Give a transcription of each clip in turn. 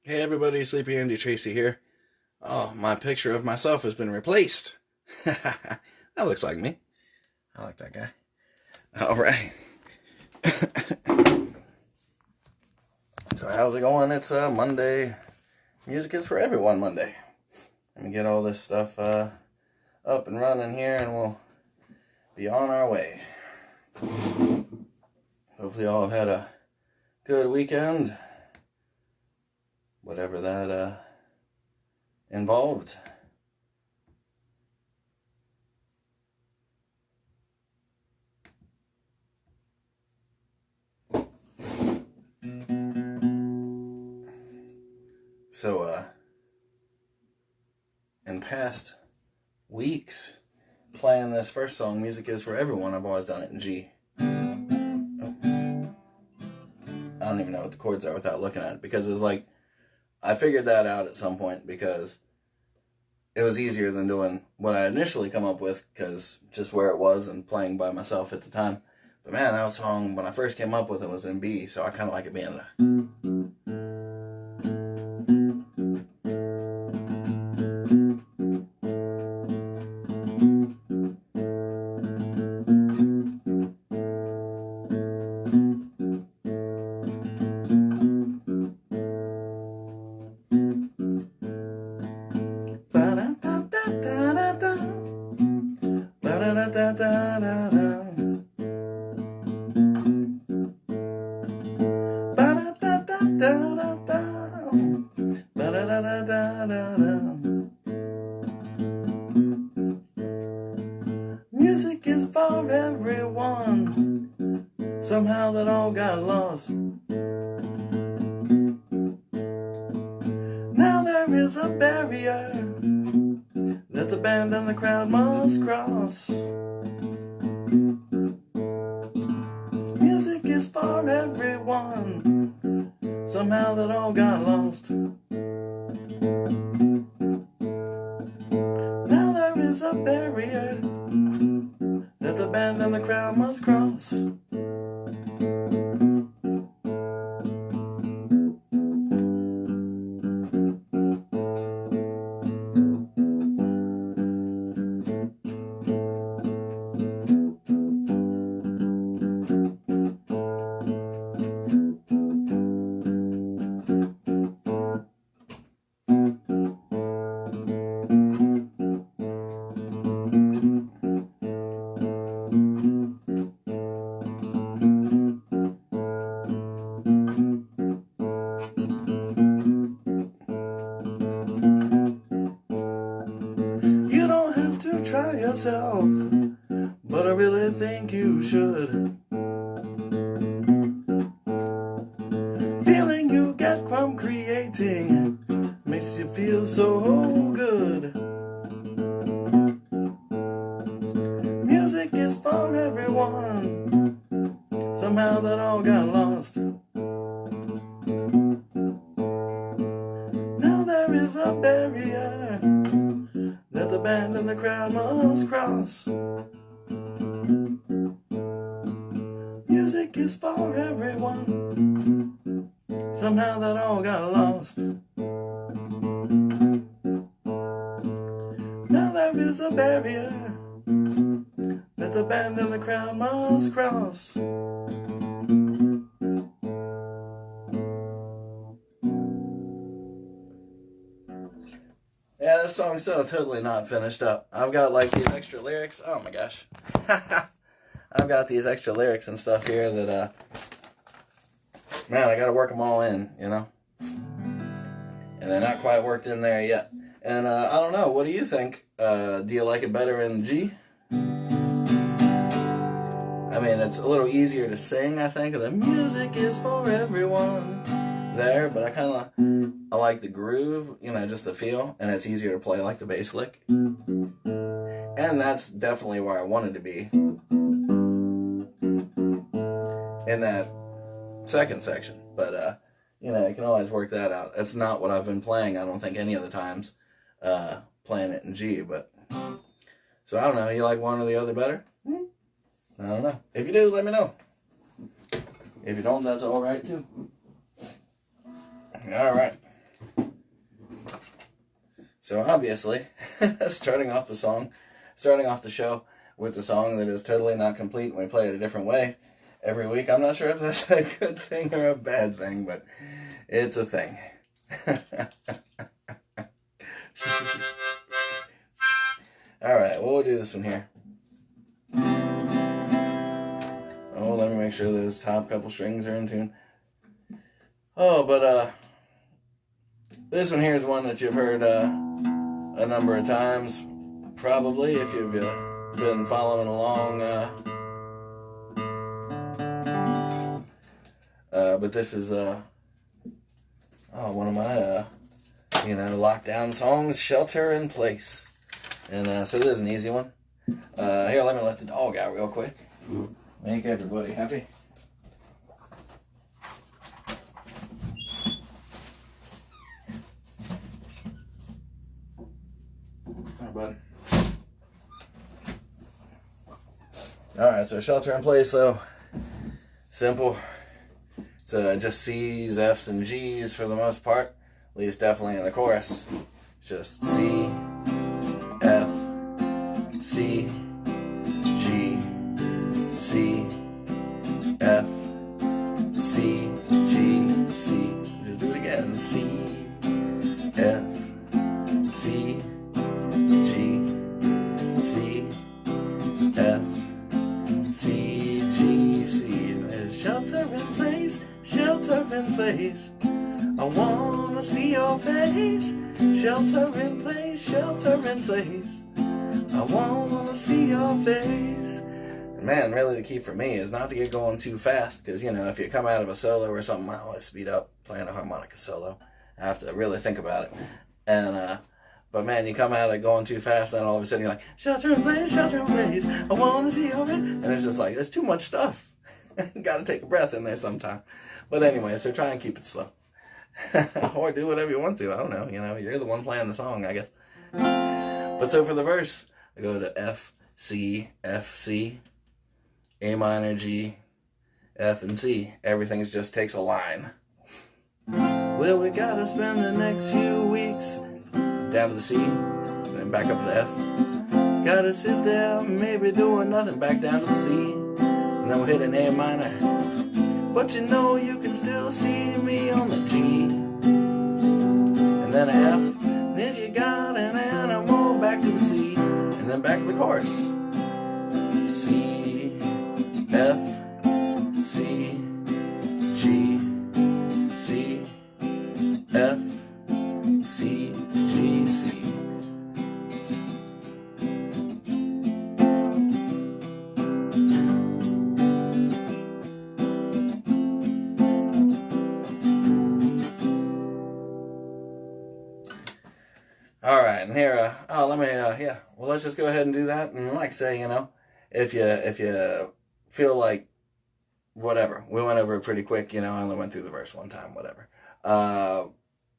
Hey everybody, Sleepy Andy Tracy here. Oh, my picture of myself has been replaced. That looks like me. I like that guy. Alright. So how's it going? It's Monday. Music is for everyone Monday. Let me get all this stuff up and running here and we'll be on our way. Hopefully you all have had a good weekend. Whatever that involved. So, in past weeks, playing this first song, Music is for Everyone, I've always done it in G. I don't even know what the chords are without looking at it, because it's like, I figured that out at some point, because it was easier than doing what I initially come up with, because just where it was and playing by myself at the time. But man, that song, when I first came up with it, was in B, so I kind of like it being a... Music is for everyone. Somehow that all got lost. Now there is a barrier that the band and the crowd must cross. Music is for everyone. Somehow that all got lost. Now there is a barrier that the band and the crowd must cross. Try yourself, but I really think you should. Feeling you get from creating makes you feel so good. Music is for everyone. Somehow that all got lost. Now there is a barrier that the band and the crowd must cross. Music is for everyone. Somehow that all got lost. Now there is a barrier that the band and the crowd must cross. Yeah, this song's still totally not finished up. I've got like these extra lyrics. Oh my gosh. I've got these extra lyrics and stuff here that, man, I gotta work them all in, you know? And they're not quite worked in there yet. And I don't know, what do you think? Do you like it better in G? I mean, it's a little easier to sing, I think. The music is for everyone there, but I like the groove, you know, just the feel, and it's easier to play like the bass lick. And that's definitely where I wanted to be in that second section. But, you know, you can always work that out. That's not what I've been playing, I don't think, any other times, playing it in G. But so I don't know, you like one or the other better? I don't know. If you do, let me know. If you don't, that's alright too. Alright. So obviously, starting off the show with a song that is totally not complete and we play it a different way every week. I'm not sure if that's a good thing or a bad thing, but it's a thing. Alright, we'll do this one here. Oh, let me make sure those top couple strings are in tune. Oh, but this one here is one that you've heard a number of times, probably, if you've been following along. But this is one of my lockdown songs, "Shelter in Place," and so this is an easy one. Here, let me let the dog out real quick. Make everybody happy. Hi, bud. Alright, so "Shelter in Place," though, simple. It's just C's, F's, and G's for the most part, at least definitely in the chorus. It's just C, F, C, G, C, F, C, G, C. Just do it again. C, F, C, G, C, F, C, G, C. There's "Shelter in place, shelter in place. I wanna see your face. Shelter in place, shelter in place. I wanna see your face." And man, really the key for me is not to get going too fast, because, if you come out of a solo or something, I always speed up playing a harmonica solo. I have to really think about it. And, but man, you come out of it going too fast, and all of a sudden you're like, "Shelter in place, I wanna see your face." And it's just like, there's too much stuff. You gotta take a breath in there sometime. But anyway, so try and keep it slow. Or do whatever you want to. I don't know. You're the one playing the song, I guess. But so for the verse, I go to F, C, F, C, A minor, G, F, and C. Everything just takes a line. Well, we gotta spend the next few weeks down to the C, then back up to the F. Gotta sit there, maybe doing nothing, back down to the C, and then we'll hit an A minor. But you can still see me on the G, and then an F, and if you got an animal, back to the C, and then back to the chorus. C, F, C, G, C, F, C, G, C. All right, and here, well, let's just go ahead and do that. And like I say, if you feel like, whatever, we went over it pretty quick, I only went through the verse one time, whatever.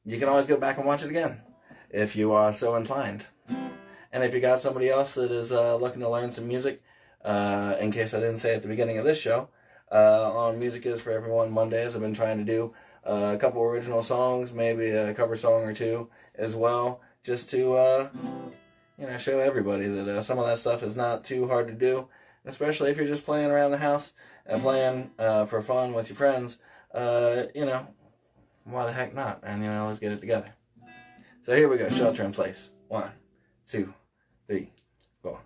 You can always go back and watch it again, if you are so inclined. And if you got somebody else that is looking to learn some music, in case I didn't say at the beginning of this show, on Music Is For Everyone Mondays, I've been trying to do a couple original songs, maybe a cover song or two as well, just to, show everybody that some of that stuff is not too hard to do, especially if you're just playing around the house and playing for fun with your friends. Why the heck not? And, let's get it together. So here we go, "Shelter in Place." 1, 2, 3, 4.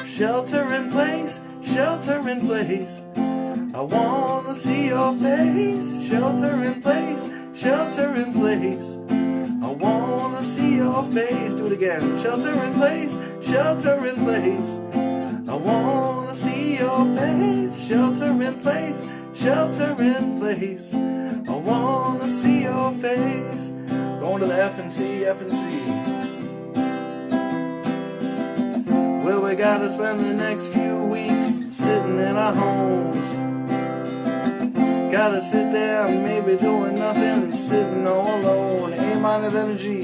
Shelter in place, shelter in place. I wanna see your face. Shelter in place, shelter in place. I wanna see your face. Do it again. Shelter in place, shelter in place. I wanna see your face. Shelter in place, shelter in place. I wanna see your face. Going to the F and C, F and C. Well, we gotta spend the next few weeks sitting in our homes. gotta sit there, maybe doing nothing, sitting all alone. A minor then a G.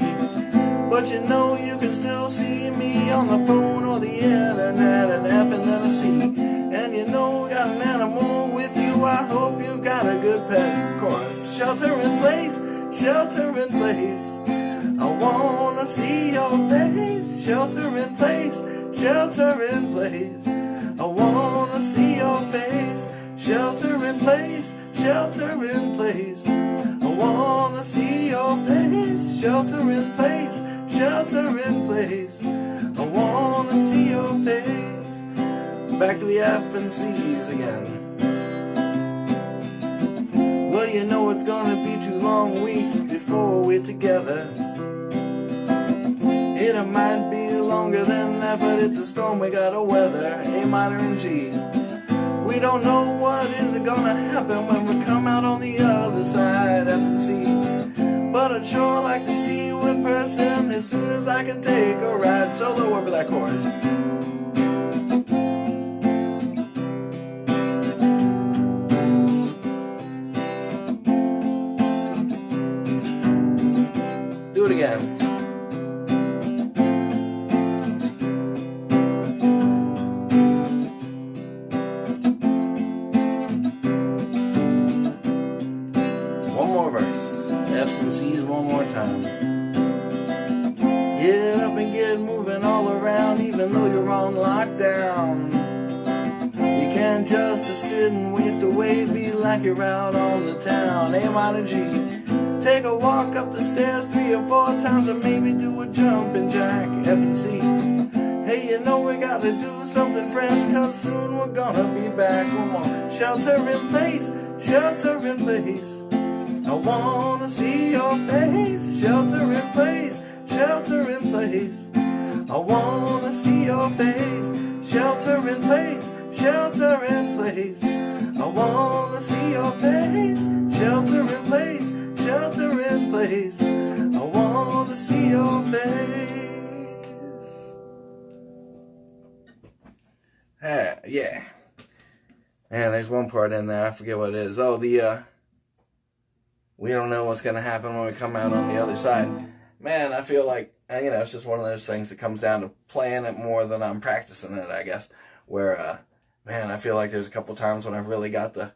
But you know you can still see me on the phone or the internet, an F and then a C. And you know got an animal with you, I hope you've got a good pet. Chorus, shelter in place, shelter in place. I wanna see your face, shelter in place, shelter in place. I wanna see your face, shelter in place, shelter in place. I wanna see your face, shelter in place, shelter in place. I wanna see your face. Back to the F and C's again. Well, you know it's gonna be 2 long weeks before we're together. It might be longer than that, but it's a storm we gotta weather. A minor and G. We don't know what is gonna happen when we come out on the other side, F and C. But I'd sure like to see you in person as soon as I can take a ride solo over that chorus. Do it again. One more verse, F's and C's one more time. Get up and get moving all around, even though you're on lockdown. You can't just sit and waste away, be like you're out on the town. A minor G. Take a walk up the stairs 3 or 4 times, or maybe do a jumping jack, F and C. Hey, you know we gotta do something, friends, cause soon we're gonna be back. One more, shelter in place, shelter in place. I wanna see your face, shelter in place, shelter in place. I wanna see your face, shelter in place, shelter in place. I wanna see your face, shelter in place, shelter in place. I wanna see your face. Yeah. Man, there's one part in there, I forget what it is. Oh, we don't know what's going to happen when we come out on the other side. Man, I feel like, it's just one of those things that comes down to playing it more than I'm practicing it, I guess. Where, man, I feel like there's a couple times when I've really got the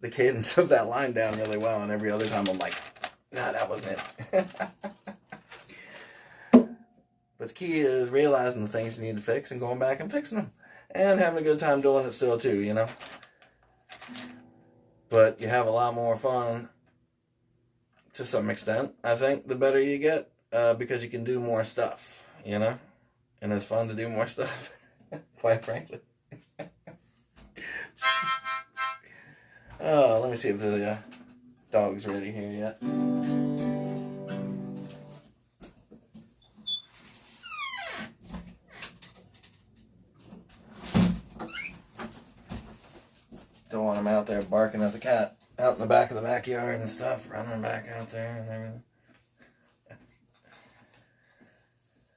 cadence of that line down really well, and every other time I'm like, nah, that wasn't it. But the key is realizing the things you need to fix and going back and fixing them. And having a good time doing it still, too, But you have a lot more fun to some extent, I think, the better you get, because you can do more stuff, And it's fun to do more stuff, quite frankly. Oh, let me see if the dog's ready here yet. Don't want him out there barking at the cat out in the back of the backyard and stuff, running back out there and everything.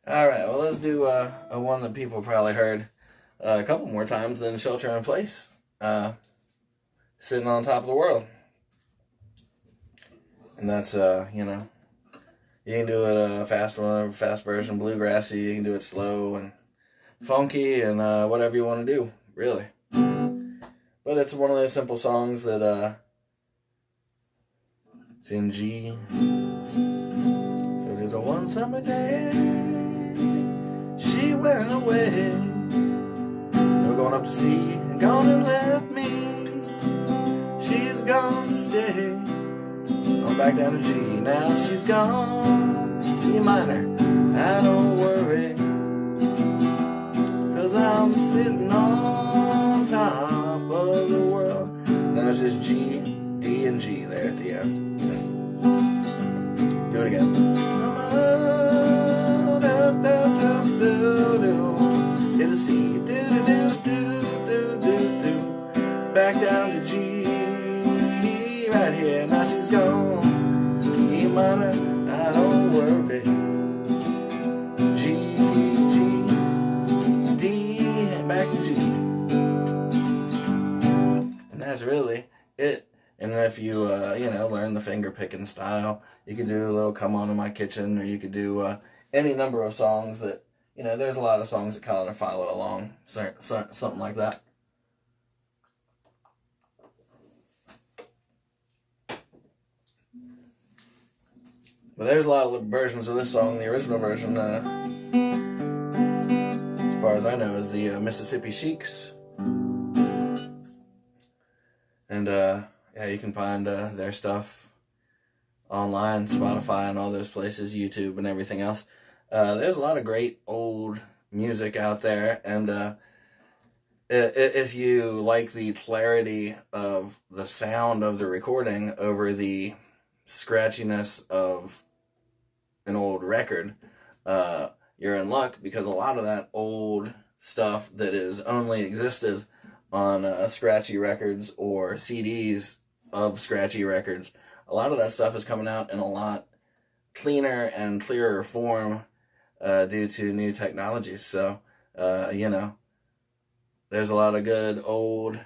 Alright, well, let's do a one that people probably heard a couple more times than Shelter in Place. Sitting on Top of the World. And that's, you can do it a fast version, bluegrassy, you can do it slow and funky and whatever you want to do, really. But it's one of those simple songs that, it's in G. So there's a one summer day, she went away. Never going up to sea, and gone and left me. She's gone to stay. I'm back down to G, now she's gone. E minor, I don't worry, 'cause I'm sitting on top of the world. Now it's just G, D, and G there at the end. Do it again. Hit a C, back down to G, right here, now she's gone. E minor, I don't worry. G, G, D, and back to G. And that's really it. And if you, learn the finger picking style, you could do a little Come On in My Kitchen, or you could do any number of songs that, there's a lot of songs that kind of follow along, something like that. But there's a lot of versions of this song. The original version, as far as I know, is the Mississippi Sheiks. And, you can find their stuff online, Spotify and all those places, YouTube and everything else. There's a lot of great old music out there, and if you like the clarity of the sound of the recording over the scratchiness of an old record, you're in luck, because a lot of that old stuff that is only existed on scratchy records or CDs of scratchy records, a lot of that stuff is coming out in a lot cleaner and clearer form due to new technologies. So, there's a lot of good old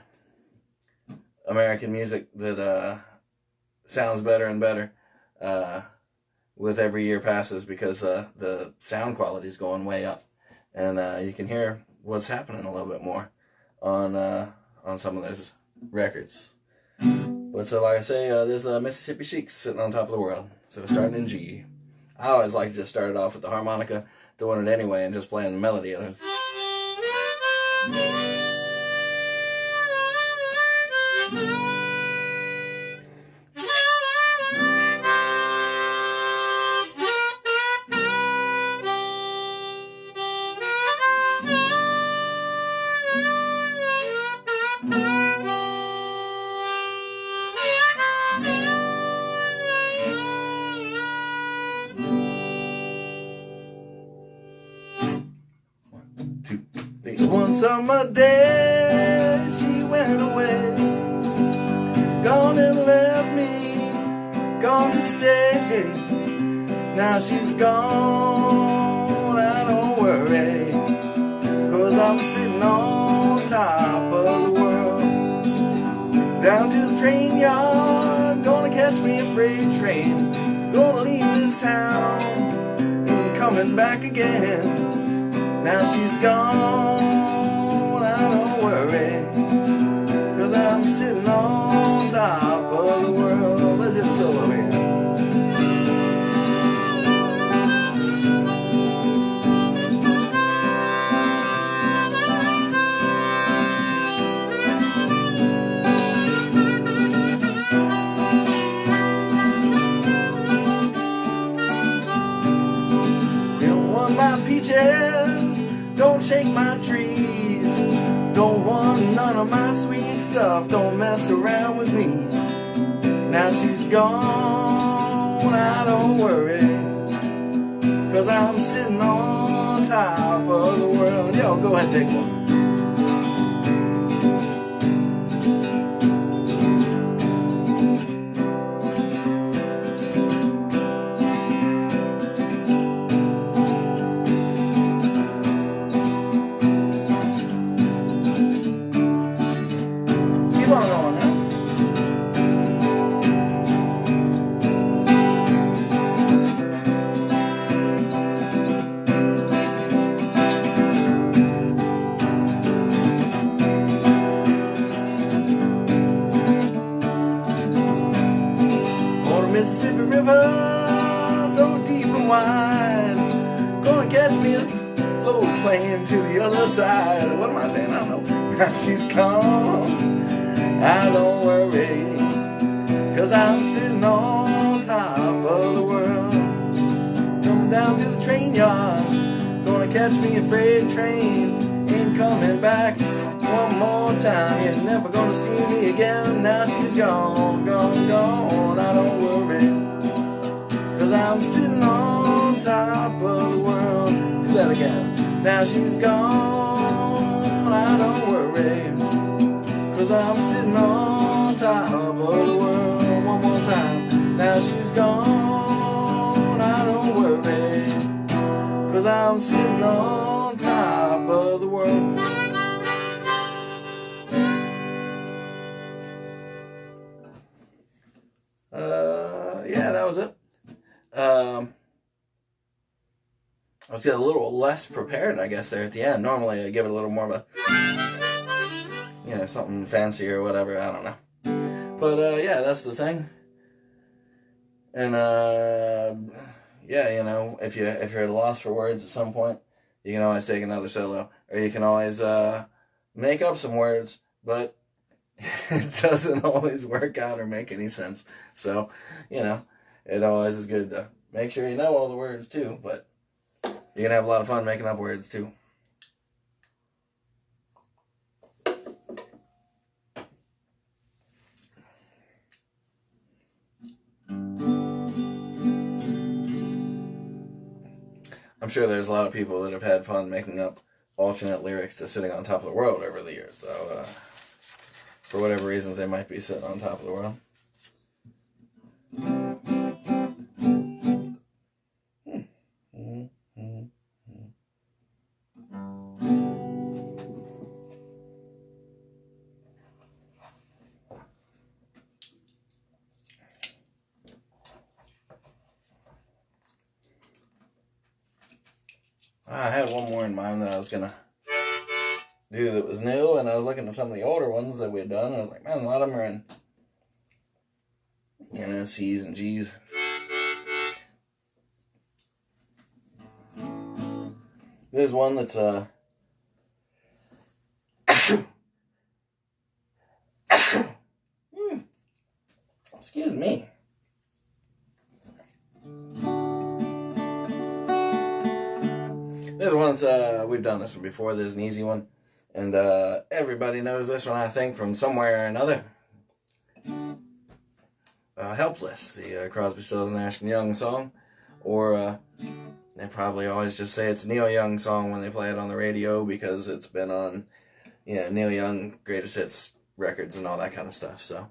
American music that sounds better and better with every year passes, because the sound quality is going way up, and you can hear what's happening a little bit more on some of those records. But so, like I say, there's Mississippi Sheiks sitting on top of the world. So starting in G. I always like to just start it off with the harmonica, doing it anyway, and just playing the melody of it. One summer day she went away, gone and left me, gone to stay. Now she's gone, I don't worry, 'cause I'm sitting on top of the world. Down to the train yard, gonna catch me a freight train, gonna leave this town and coming back again. Now she's gone, I don't worry, 'cause I'm sitting on top of the world. Let's hit the solo here. Don't want my peaches, don't shake my trees, don't want none of my sweet stuff, don't mess around with me. Now she's gone, I don't worry, 'cause I'm sitting on top of the world. Yo, go ahead and take one. Mississippi River, so deep and wide, gonna catch me a float plane to the other side. What am I saying? I don't know. Now she's gone, I don't worry, 'cause I'm sitting on top of the world. Come down to the train yard, gonna catch me a freight train, ain't coming back one more time. You're never gonna see me again. Now she's gone, gone, gone, I don't worry, 'cause I'm sitting on top of the world. Do that again. Now she's gone, I don't worry, 'cause I'm sitting on top of the world. One more time. Now she's gone, I don't worry, 'cause I'm sitting on top of the world. that was it. I was getting a little less prepared, I guess, there at the end. Normally I give it a little more of a, something fancy or whatever, I don't know. But, yeah, that's the thing. And, yeah, if you're at a loss for words at some point, you can always take another solo. Or you can always, make up some words, but it doesn't always work out or make any sense. So, it always is good to make sure you know all the words too, but you're going to have a lot of fun making up words too. I'm sure there's a lot of people that have had fun making up alternate lyrics to Sitting on Top of the World over the years, though. For whatever reasons, they might be sitting on top of the world. I had one more in mind that I was going to do that was new, and I was looking at some of the older ones that we had done, and I was like, man, a lot of them are in, C's and G's. There's one that's, excuse me. There's one that's, we've done this one before. There's an easy one. And everybody knows this one, I think, from somewhere or another. Helpless, the Crosby, Stills, Nash & Young song. Or they probably always just say it's a Neil Young song when they play it on the radio because it's been on, Neil Young greatest hits records and all that kind of stuff. So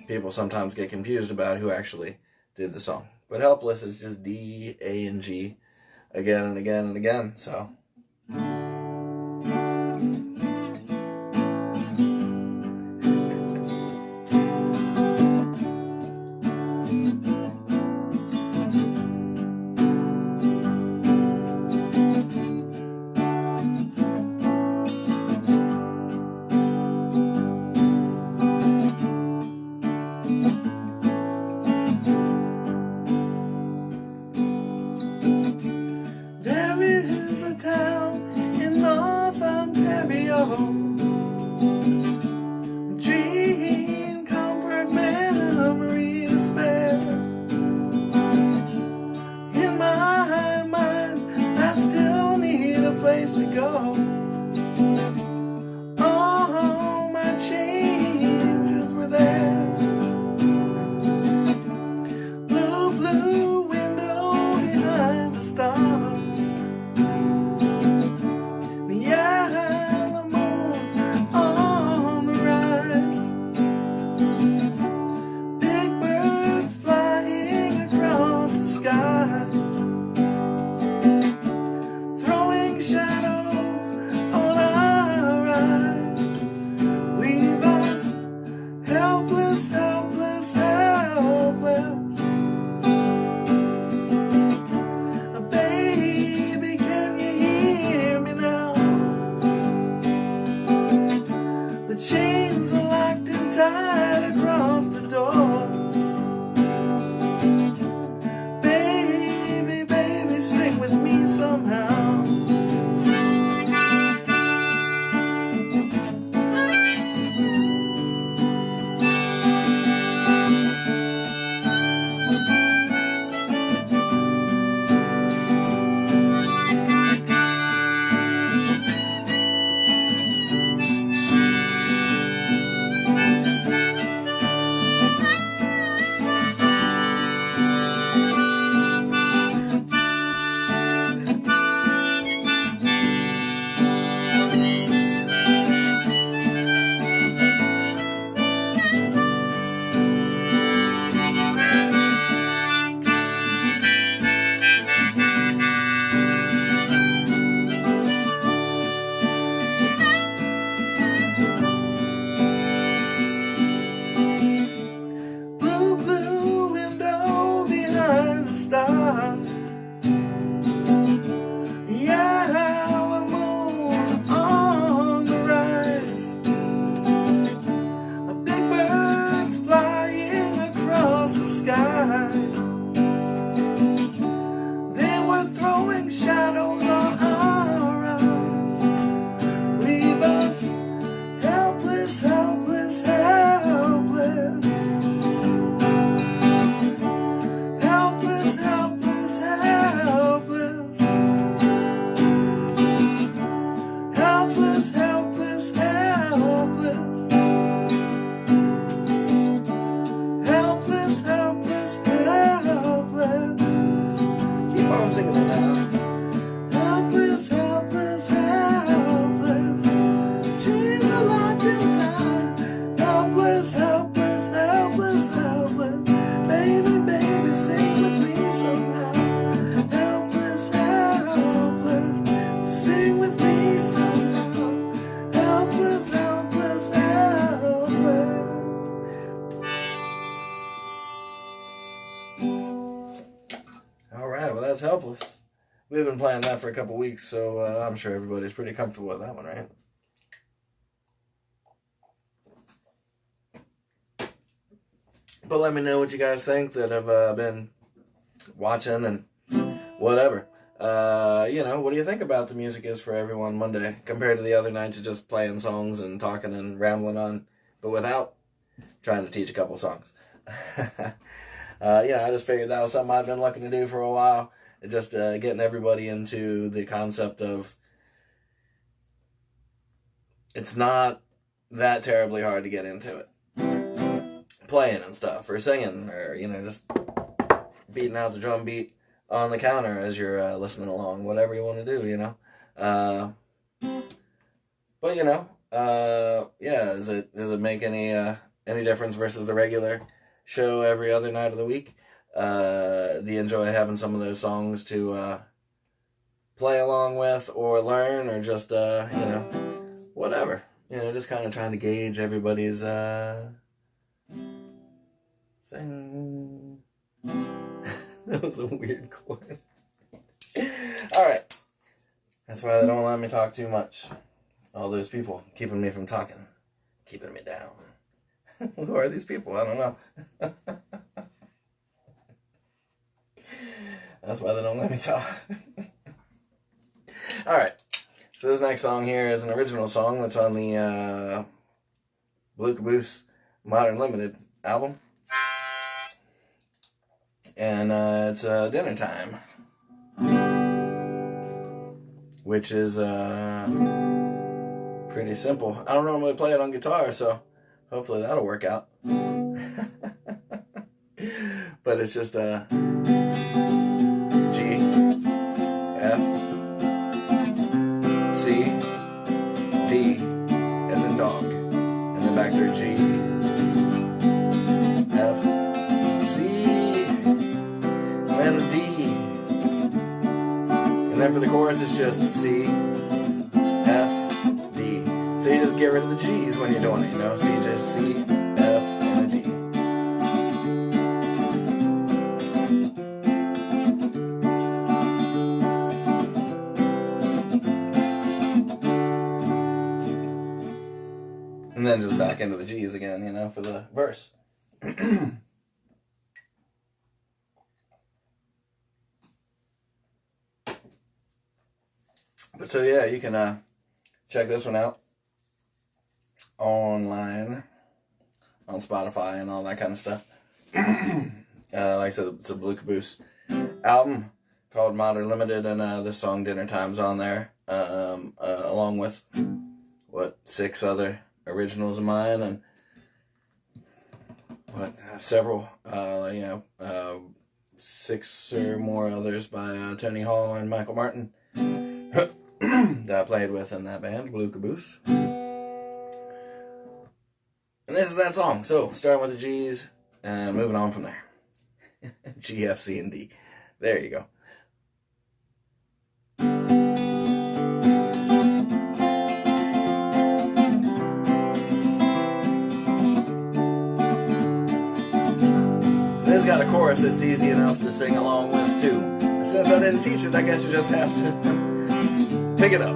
people sometimes get confused about who actually did the song. But Helpless is just D, A, and G again and again and again. So... dream, comfort, memory, despair. In my mind, I still need a place to go. All my changes were there. Blue, blue window behind the stars. Chains are locked and tied across the door. Baby, baby, sing with me somehow. That's Helpless. We've been playing that for a couple weeks, so I'm sure everybody's pretty comfortable with that one, right? But let me know what you guys think that have been watching and whatever. What do you think about the music is for everyone Monday compared to the other nights of just playing songs and talking and rambling on, but without trying to teach a couple songs. I just figured that was something I've been looking to do for a while. Just getting everybody into the concept of it's not that terribly hard to get into it. Playing and stuff, or singing, or, just beating out the drum beat on the counter as you're listening along, whatever you want to do, does it make any difference versus the regular show every other night of the week? Do you enjoy having some of those songs to play along with or learn, or just whatever, just kind of trying to gauge everybody's sing. That was a weird chord. Alright. That's why they don't let me talk too much. All those people keeping me from talking. Keeping me down. Who are these people? I don't know. That's why they don't let me talk. Alright. So this next song here is an original song that's on the Blue Caboose Modern Limited album. And it's Dinner Time, which is pretty simple. I don't normally play it on guitar, so hopefully that'll work out. But it's just G, F, C, D, as in dog, and then back there G, F, and a D. And then for the chorus, it's just C, F, D. So you just get rid of the G's when you're doing it, So you just C, F, and a D. And then just back into the G's again, for the verse. But so yeah, you can check this one out online on Spotify and all that kind of stuff. Like I said, it's a Blue Caboose album called Modern Limited, and this song Dinner Time's on there, along with 6 other originals of mine, and several 6 or more others by Tony Hall and Michael Martin. That I played with in that band, Blue Caboose. And this is that song. So, starting with the G's and moving on from there. G, F, C, and D. There you go. This got a chorus that's easy enough to sing along with, too. Since I didn't teach it, I guess you just have to pick it up.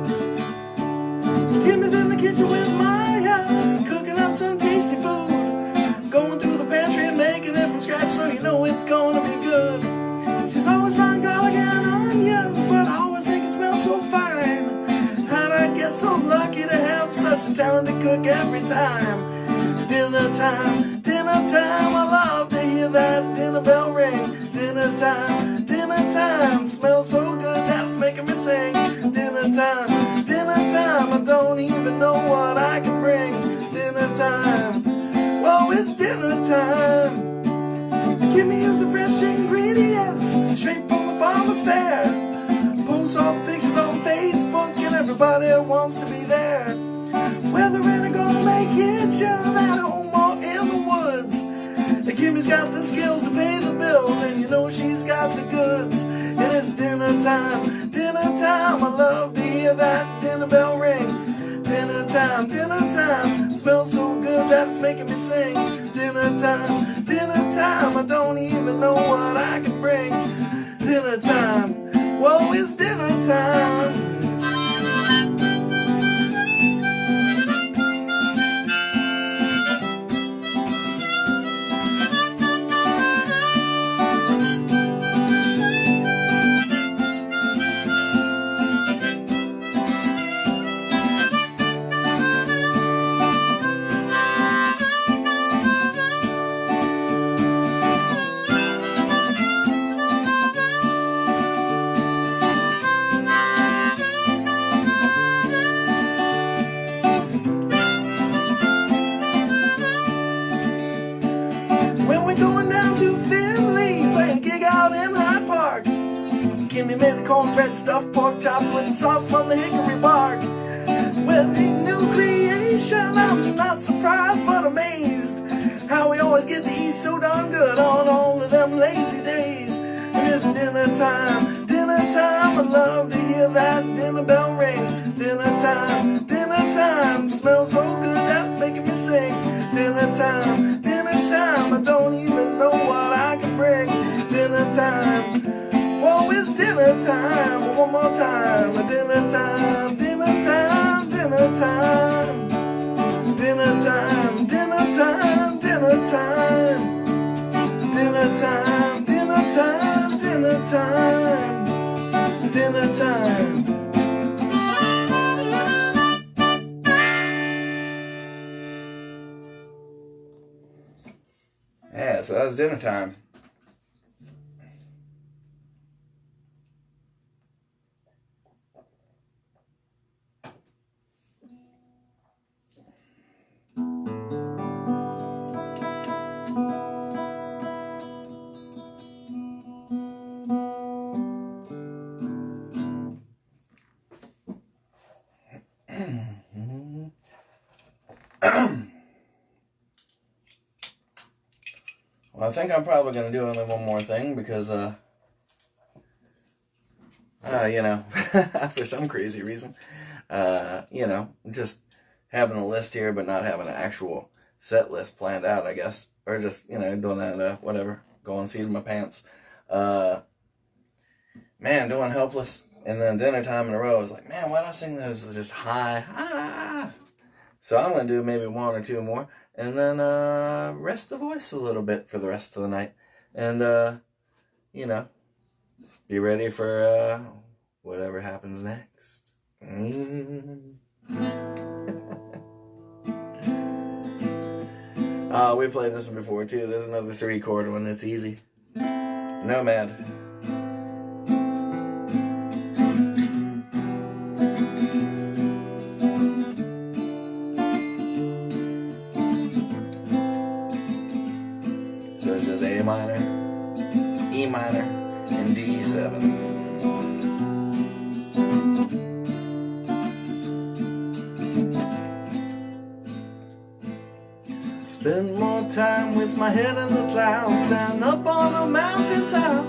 Kimmy's in the kitchen with Maya, cooking up some tasty food. Going through the pantry and making it from scratch, so you know it's gonna be good. She's always frying garlic and onions, but I always think it smells so fine. How'd I get so lucky to have such a talented cook every time? Dinner time, I love to hear that dinner bell ring. Dinner time, smells so good that it's making me sing. Dinner time, I don't even know what I can bring. Dinner time, whoa, it's dinner time. Kimmy using fresh ingredients, straight from the farmer's fair. Post all the pictures on Facebook and everybody wants to be there. Whether in a gourmet kitchen, at home or in the woods, Kimmy's got the skills to pay the bills, and you know she's got the goods. And it's dinner time, I love to hear that dinner bell ring. Dinner time, smells so good that it's making me sing. Dinner time, I don't even know what I can bring. dinner time. Whoa, it's dinner time. When we're going down to Finley, play a gig out in Hyde Park. Kimmy made the cornbread stuffed pork chops with the sauce from the hickory bark. With a new creation, I'm not surprised but amazed how we always get to eat so darn good on all of them lazy days. And it's dinner time, I love to hear that dinner bell ring. Dinner time, smells so good that's making me sing. Dinner time, I don't even know what I can bring. Dinner time, whoa, it's dinner time. One more time, dinner time, dinner time, dinner time. Dinner time, dinner time, dinner time. Dinner time, dinner time, dinner time. Dinner time. Yeah, so that was dinner time. Well, I think I'm probably going to do only one more thing because, for some crazy reason, just having a list here but not having an actual set list planned out, I guess. Or just, doing that, whatever, going seat in my pants. Doing Helpless and then Dinner Time in a row. I was like, man, why don't I sing those just high? So I'm going to do maybe one or two more. And then rest the voice a little bit for the rest of the night. And, be ready for whatever happens next. We played this one before, too. There's another 3-chord one. It's easy. Nomad. A minor, E minor, and D7. Spend more time with my head in the clouds than up on a mountaintop.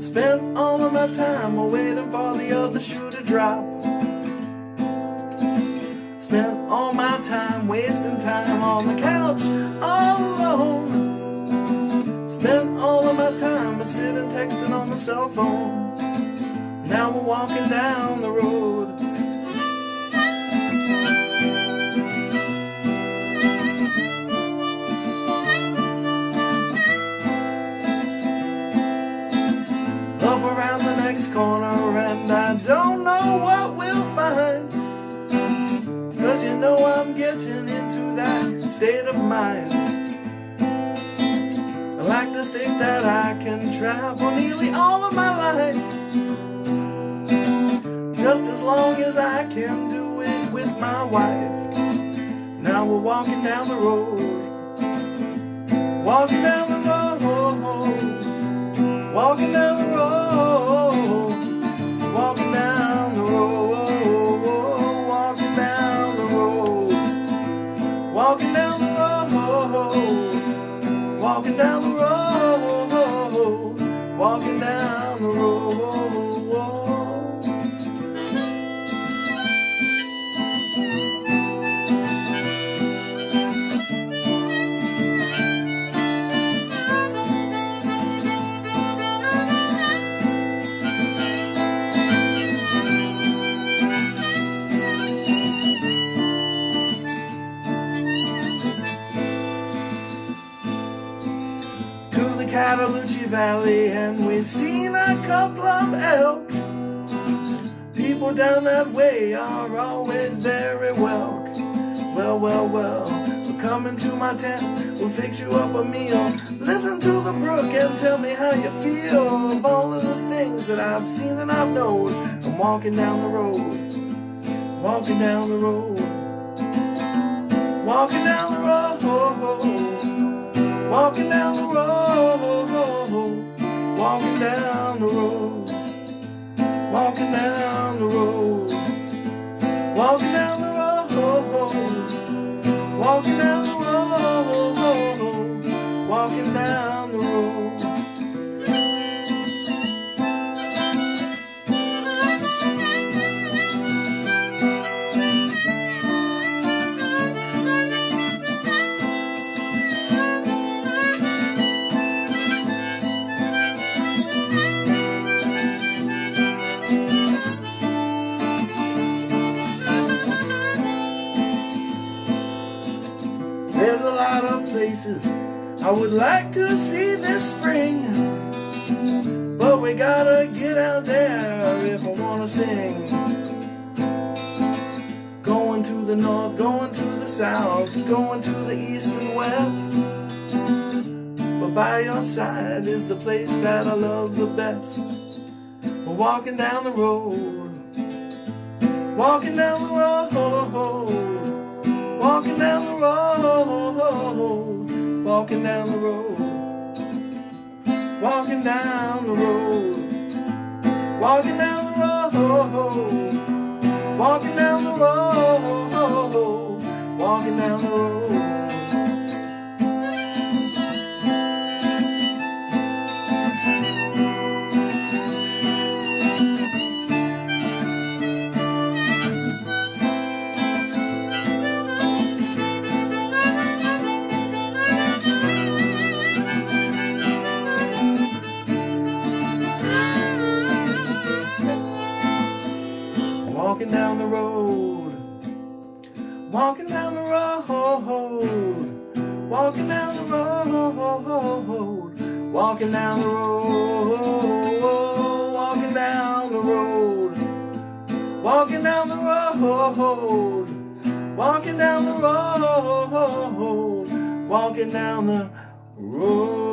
Spend all of my time waiting for the other shoe to drop. Spent all my time wasting time on the couch all alone. Spent all of my time sitting texting on the cell phone. Now we're walking down the road. Up around the next corner and I don't know what we'll find. 'Cause I'm getting into that state of mind. I like to think that I can travel nearly all of my life, just as long as I can do it with my wife. Now we're walking down the road, walking down the road, walking down the road, walking down the road, walking down the road, walking down the road. Walking down the road, walking down the road. Cataloochee Valley, and we seen a couple of elk. People down that way are always very welcome. Well, well, well, we're coming to my tent, we'll fix you up a meal. Listen to the brook and tell me how you feel of all of the things that I've seen and I've known. I'm walking down the road, walking down the road, walking down the road, walking down the road, walking down the road, walking down the road, walking down the road, walking down the road, walking down the road. There's a lot of places I would like to see this spring, but we gotta get out there if I wanna sing. Going to the north, going to the south, going to the east and west, but by your side is the place that I love the best. We're walking down the road, walking down the road, walking down the road, walking down the road, walking down the road, walking down the road, walking down the road, walking down the road. Walking down the road, walking down the road, walking down the road, walking down the road, walking down the road, walking down the road, walking down the road, walking down the road.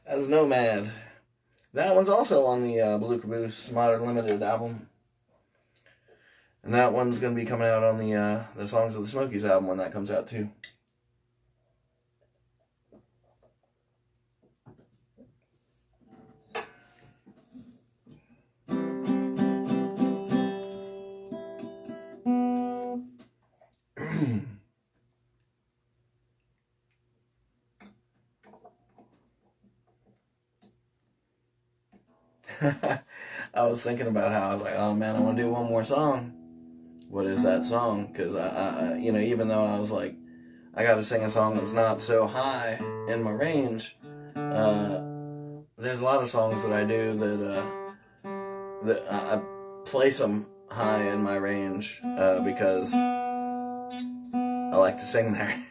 As Nomad. That one's also on the Blue Caboose Modern Limited album. And that one's going to be coming out on the Songs of the Smokies album when that comes out too. I was thinking about how I was like, oh man, I want to do one more song. What is that song? Because I you know, even though I was like, I got to sing a song that's not so high in my range, there's a lot of songs that I do that I place them high in my range because I like to sing there.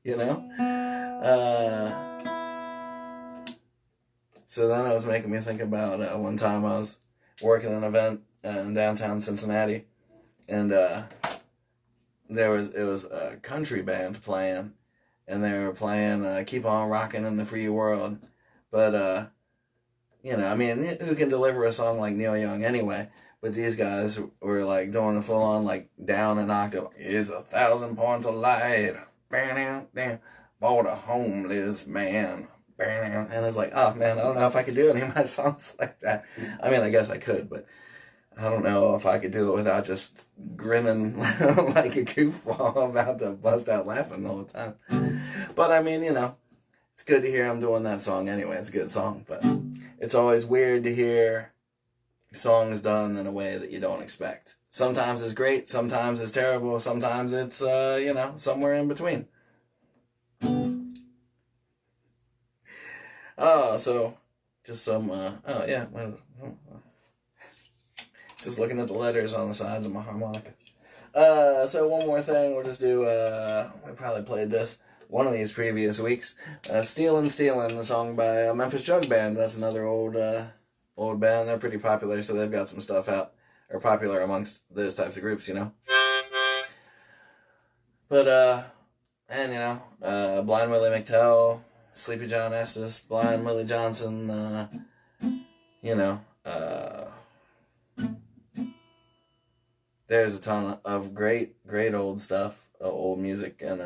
You know. So then it was making me think about one time I was working an event in downtown Cincinnati, and it was a country band playing, and they were playing "Keep On Rockin' in the Free World," but you know, I mean, who can deliver a song like Neil Young anyway? But these guys were like doing a full on like down an octave. Is 1,000 points of light, for the homeless man. And it's like, oh man, I don't know if I could do any of my songs like that. I mean, I guess I could, but I don't know if I could do it without just grinning like a goofball about to bust out laughing the whole time. But I mean, you know, it's good to hear I'm doing that song anyway. It's a good song, but it's always weird to hear songs done in a way that you don't expect. Sometimes it's great, sometimes it's terrible, sometimes it's, you know, somewhere in between. So just some, oh yeah, Just looking at the letters on the sides of my harmonica. So one more thing, we'll just do, we probably played this one of these previous weeks. Stealin' Stealin', the song by Memphis Jug Band. That's another old band. They're pretty popular, so they've got some stuff out, or popular amongst those types of groups, you know. But, and, you know, Blind Willie McTell, Sleepy John Estes, Blind Willie Johnson, you know, there's a ton of great old stuff, old music, and,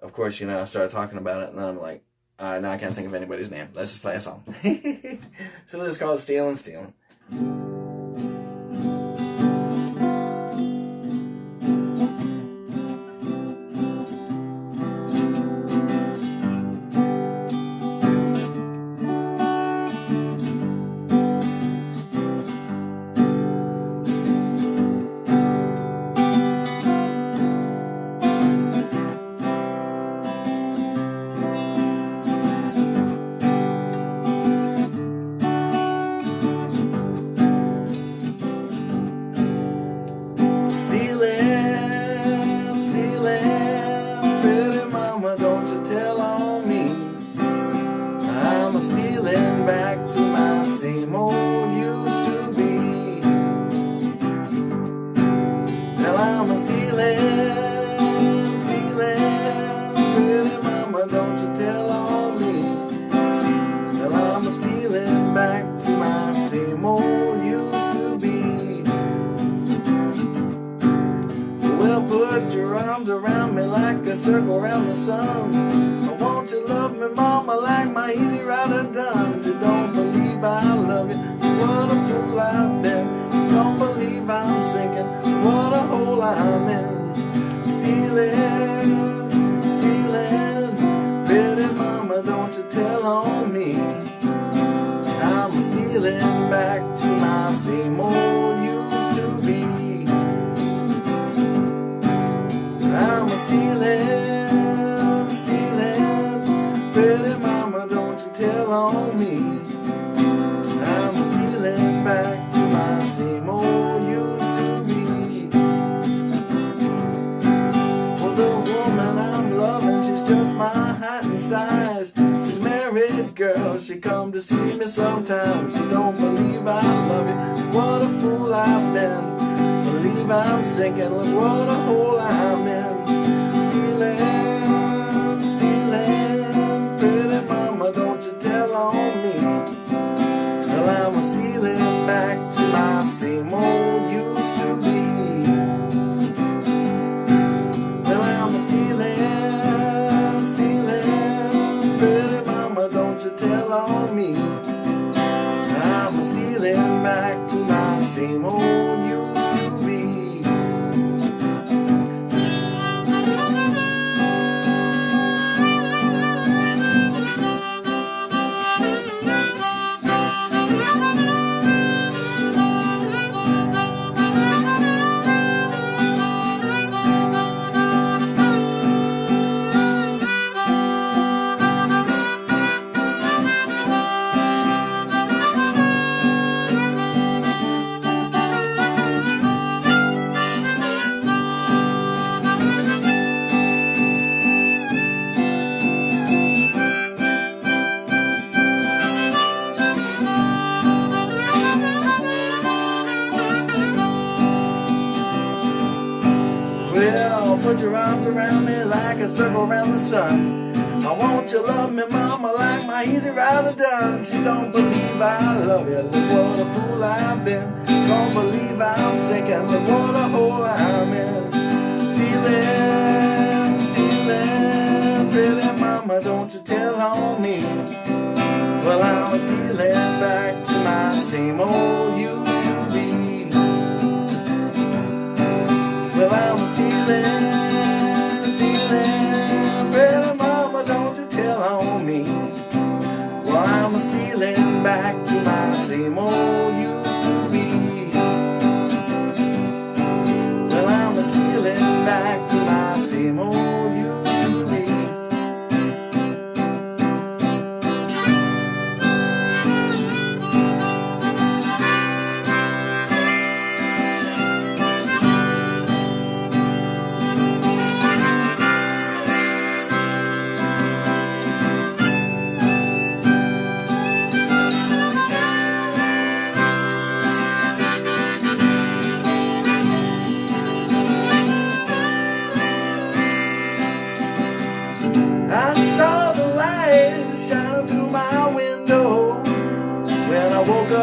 of course, you know, I started talking about it, and then I'm like, now I can't think of anybody's name. Let's just play a song. So this is called Stealin' Stealin'. Stealing back to my same old used to be. Well, I'm a stealing, pretty mama, don't you tell on me. Well, I'm a stealing back to my same old used to be. Well, put your arms around me like a circle around the sun. Won't you love me, mama, like my easy rider done? You don't believe I love you, what a fool I've been. Don't believe I'm sinking, what a hole I'm in. Stealing, pretty mama, don't you tell on me. I'm stealing back to my same old used to be. I'm stealing, pretty mama, don't you tell on me. I'm stealing back to my same old used to be. Well, the woman I'm loving, she's just my height and size. She's married, girl, she come to see me sometimes. She don't believe I love you, what a fool I've been. Believe I'm sinking, look what a hole I'm in. Stealing, pretty mama, don't you tell on me. Well, I'm stealing back to my same old used to be. Well, I'm stealing, pretty mama, don't you tell on me. I'm stealing back to my same old used to be. Well, put your arms around me like a circle around the sun. I want you love me, mama, like my easy rider done. She don't believe I love you, look what a fool I've been. Don't believe I'm sinking, look what a hole I'm in. Stealing, pretty mama, don't you tell on me. Well, I'm stealing back to my same old used to be. Well, I'm stealing, pretty mama, don't you tell on me. Well, I'm stealing back to my same old used to be. Well, I'm stealing back to my same old used to be.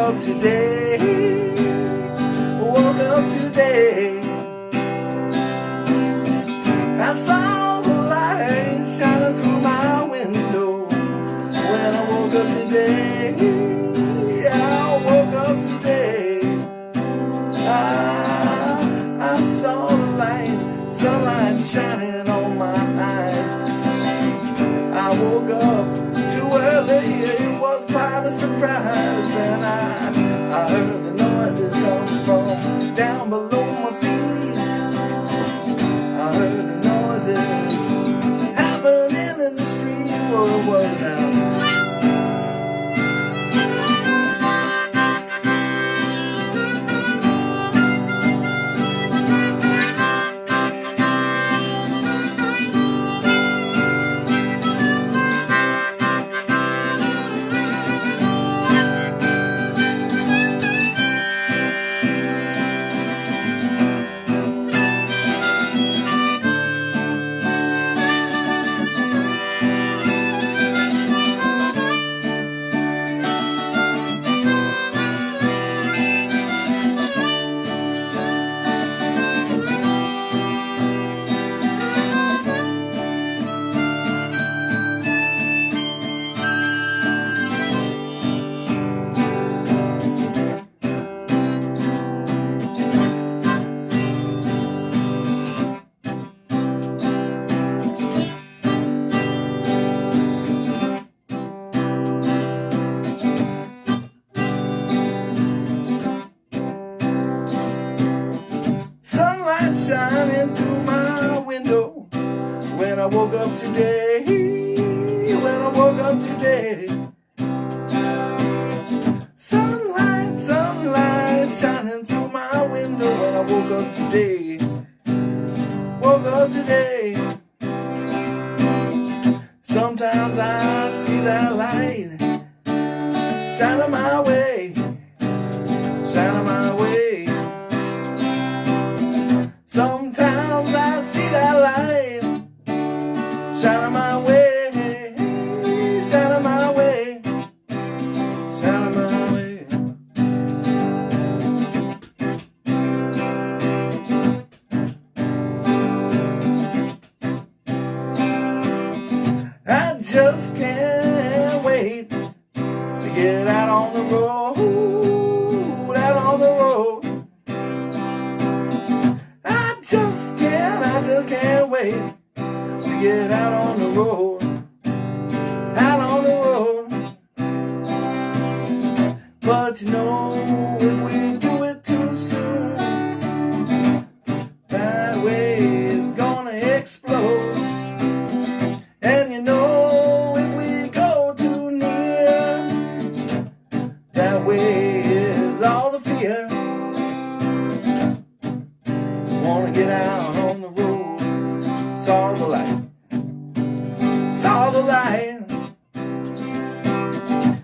up today, woke up today. I saw the light shining through my window when I woke up today. Yeah, I woke up today. I saw the light, sunlight shining on my eyes. I woke up too early, it was quite a surprise. And I heard the noises coming from down below my feet. I heard the noises happening in the street. What was now? Shining through my window when I woke up today. When I woke up today. Sunlight, sunlight shining through my window when I woke up today. Woke up today. Sometimes I see that light shining my way, shining my way. Sometimes I see that light shining my way, shining my way, shining my way. I just can't wait to get out on the road, out on the road. I just can't wait to get out on the road, out on the road. But you know, if we do it too soon, that way is gonna explode. And you know, if we go too near, that way is all the fear. Wanna get out on the road, saw the light, saw the light.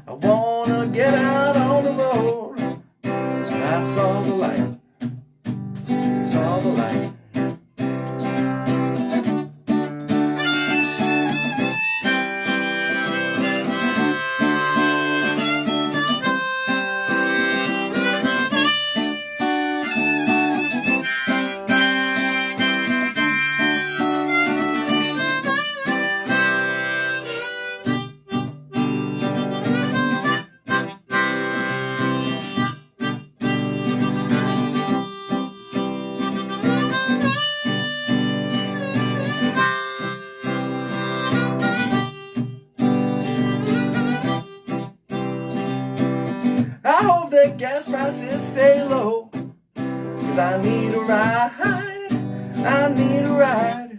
I wanna get out on the road, I saw the light, saw the light. I hope that gas prices stay low, 'cause I need a ride, I need a ride.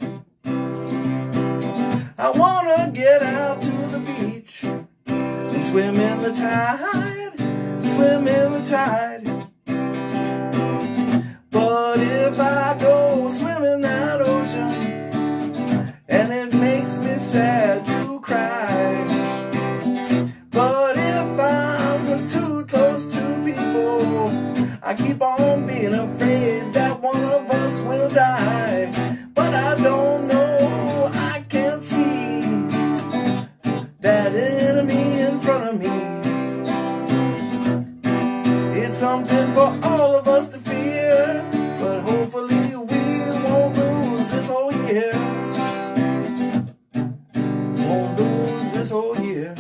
I wanna get out to the beach and swim in the tide, swim in the tide. But if I go swimming that ocean and it makes me sad to cry, but if I'm too close to people, I keep on being afraid that one of us will die. But I don't know, I can't see that enemy in front of me. It's something for all of us to fear, but hopefully we won't lose this whole year. Won't lose this whole year.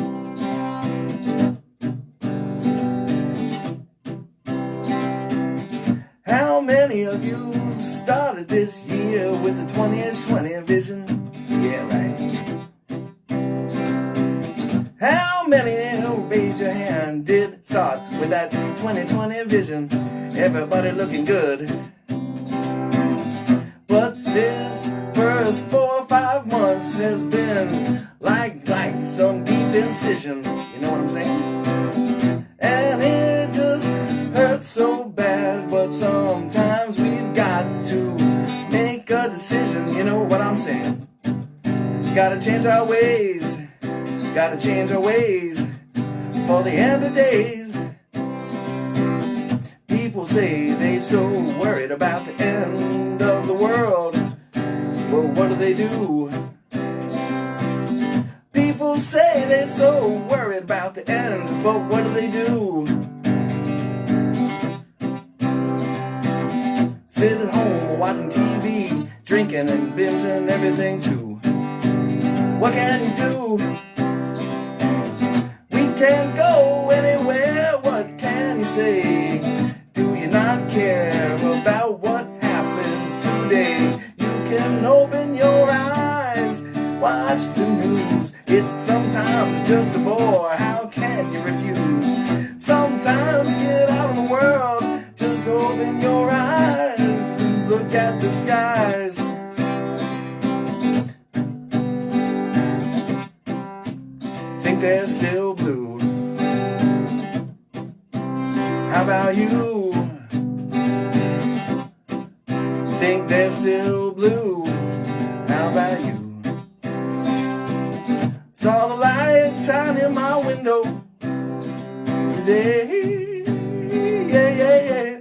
How many of you started this year with the 2020 vision? Yeah, right. How many, raise your hand, did start with that 2020 vision? Everybody looking good. But this first 4 or 5 months has been like some deep incision. You know what I'm saying? And it just hurts so bad, but sometimes we've got to make a decision. You know what I'm saying? Gotta change our ways. Gotta change our ways for the end of days. People say they so worried about the end of the world. Well, what do? People say they're so worried about the end, but what do? Sit at home watching TV, drinking and binging everything too. What can you do? Can't go anywhere, what can you say? Do you not care about what happens today? You can open your eyes, watch the news. It's sometimes just a bore, how can you refuse? Sometimes get out in the world, just open your eyes and look at the skies. Think they're still blue. How about you? Think they're still blue? How about you? Saw the light shine in my window today. Yeah.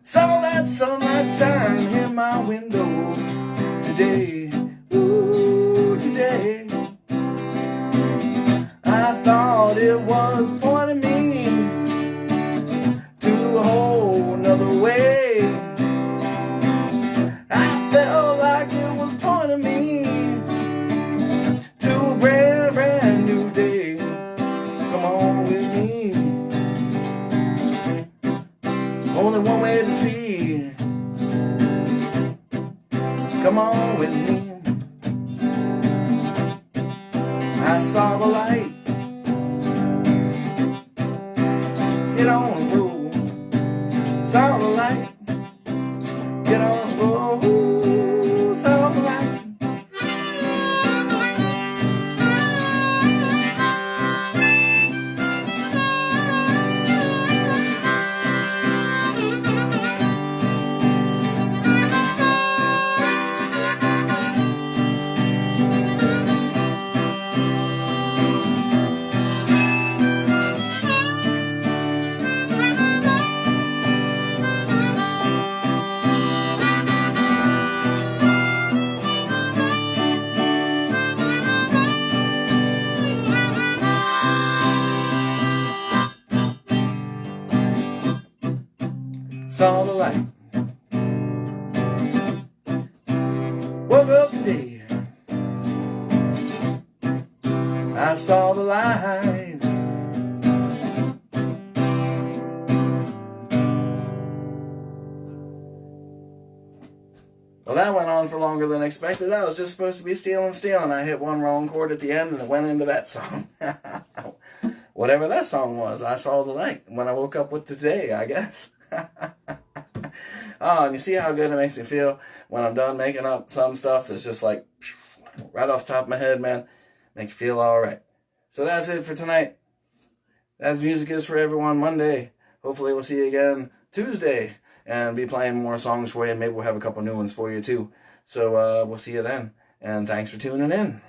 Saw that sunlight shine in my window today. Ooh, today. I thought it was pointing me to a whole nother way. I felt like it was pointing me to a brand new day. Come on with me. Only one way to see. Come on with me. I saw the light. Get on the road. Saw the light. Get on the road. Saw the light. Saw the light. Woke up today. I saw the light. Well, that went on for longer than expected. That was just supposed to be Stealin' Stealin'. I hit one wrong chord at the end and it went into that song. Whatever that song was, I saw the light when I woke up with today, I guess. Oh, and you see how good it makes me feel when I'm done making up some stuff that's just like right off the top of my head, man. Make you feel all right. So that's it for tonight. As music is for everyone Monday. Hopefully we'll see you again Tuesday and be playing more songs for you. Maybe we'll have a couple new ones for you too. So we'll see you then. And thanks for tuning in.